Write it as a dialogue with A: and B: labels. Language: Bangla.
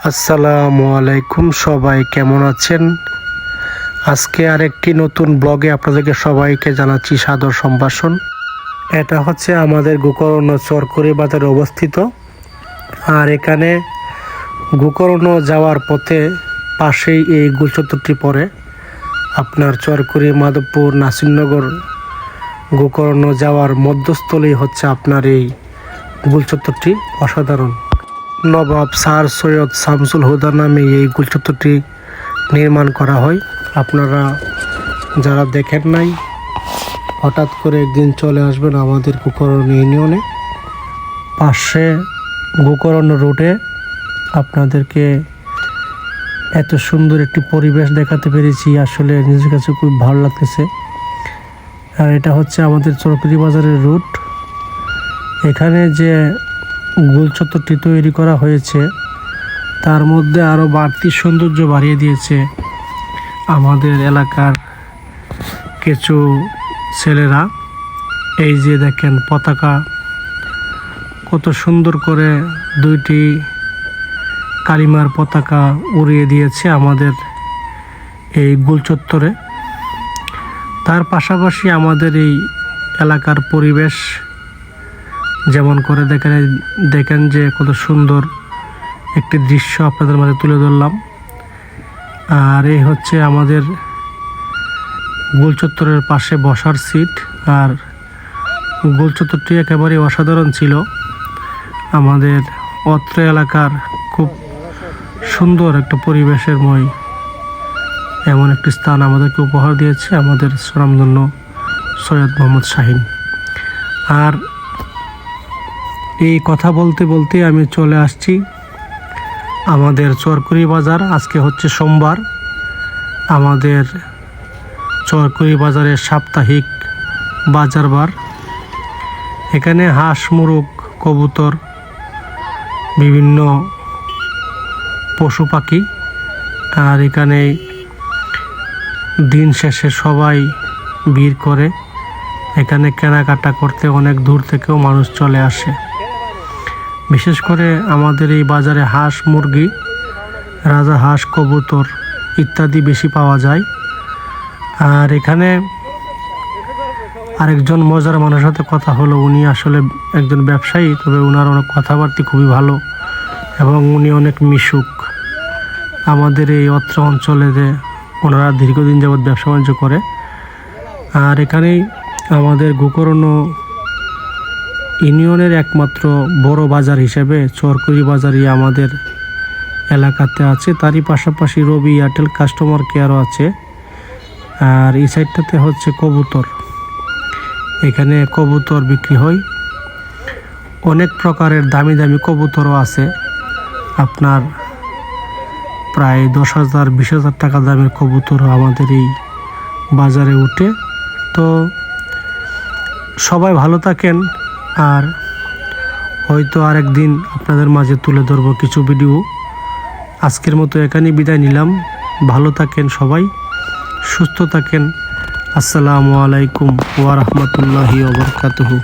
A: আসসালামু আলাইকুম, সবাই কেমন আছেন? আজকে আরেকটি নতুন ব্লগে আপনাদেরকে সবাইকে জানাচ্ছি সাদর সম্ভাষণ। এটা হচ্ছে আমাদের গোকর্ণ চরকুরি বাজারে অবস্থিত। আর এখানে গোকর্ণ যাওয়ার পথে পাশেই এই গোলচত্বরটি পড়ে। আপনার চরকুরি, মাধবপুর, নাসিরনগর, গোকর্ণ যাওয়ার মধ্যস্থলেই হচ্ছে আপনার এই গোলচত্বরটি। অসাধারণ। নবাব স্যার সৈয়দ শামসুল হুদা নামে এই গোলচত্বরটি নির্মাণ করা হয়। আপনারা যারা দেখেন নাই, হঠাৎ করে একদিন চলে আসবেন আমাদের গোকর্ণ ইউনিয়নে। পাশে গোকর্ণ রোডে আপনাদেরকে এত সুন্দর একটি পরিবেশ দেখাতে পেরেছি, আসলে নিজের কাছে খুব ভালো লাগতেছে। আর এটা হচ্ছে আমাদের চরকুরি বাজারের রুট। এখানে যে গোলচত্বরটি তৈরি করা হয়েছে তার মধ্যে আরও বাড়তি সৌন্দর্য বাড়িয়ে দিয়েছে আমাদের এলাকার কিছু ছেলেরা। এই যে দেখেন, পতাকা কত সুন্দর করে দুইটি কালিমার পতাকা উড়িয়ে দিয়েছে আমাদের এই গোলচত্বরে। তার পাশাপাশি আমাদের এই এলাকার পরিবেশ যেমন করে দেখেন যে কত সুন্দর একটি দৃশ্য আপনাদের মাঝে তুলে ধরলাম। আর এই হচ্ছে আমাদের গোলচত্বরের পাশে বসার সিট। আর গোলচত্বরটি একেবারে অসাধারণ ছিল। আমাদের অত্র এলাকার খুব সুন্দর একটা পরিবেশেরময় এমন একটি স্থান আমাদেরকে উপহার দিয়েছে আমাদের সুনামধন্য সৈয়দ মোহাম্মদ শাহিন। আর এই কথা বলতে বলতে আমি চলে আসছি আমাদের চরকুরি বাজার। আজকে হচ্ছে সোমবার, আমাদের চরকুরি বাজারের সাপ্তাহিক বাজার বার। এখানে হাঁস, মুরগ, কবুতর, বিভিন্ন পশু পাখি। আর এখানে দিন শেষে সবাই ভিড় করে। এখানে কেনাকাটা করতে অনেক দূর থেকেও মানুষ চলে আসে। বিশেষ করে আমাদের এই বাজারে হাঁস, মুরগি, রাজা হাঁস, কবুতর ইত্যাদি বেশি পাওয়া যায়। আর এখানে আরেকজন মজার মানুষের সাথে কথা হলো। উনি আসলে একজন ব্যবসায়ী, তবে ওনার অনেক কথাবার্তা খুবই ভালো এবং উনি অনেক মিশুক। আমাদের এই অত্র অঞ্চলে যে ওনারা দীর্ঘদিন যাবৎ ব্যবসা বাণিজ্য করে। আর এখানেই আমাদের গোকর্ণ ইউনিয়নের একমাত্র বড় বাজার হিসেবে চরকুরি বাজারই আমাদের এলাকাতে আছে। তারই পাশাপাশি রবি এয়ারটেল কাস্টমার কেয়ারও আছে। আর এই সাইডটাতে হচ্ছে কবুতর। এখানে কবুতর বিক্রি হয়, অনেক প্রকারের দামি দামি কবুতরও আছে। আপনার প্রায় 10,000 20,000 টাকা দামের কবুতরও আমাদের এই বাজারে উঠে। তো সবাই ভালো থাকেন। আর হয়তো আরেকদিন আপনাদের মাঝে তুলে ধরবো কিছু ভিডিও। আজকের মতো এখানেই বিদায় নিলাম। ভালো থাকেন সবাই, সুস্থ থাকেন। আসসালামু আলাইকুম ওয়া রাহমাতুল্লাহি ওয়া বারাকাতুহু।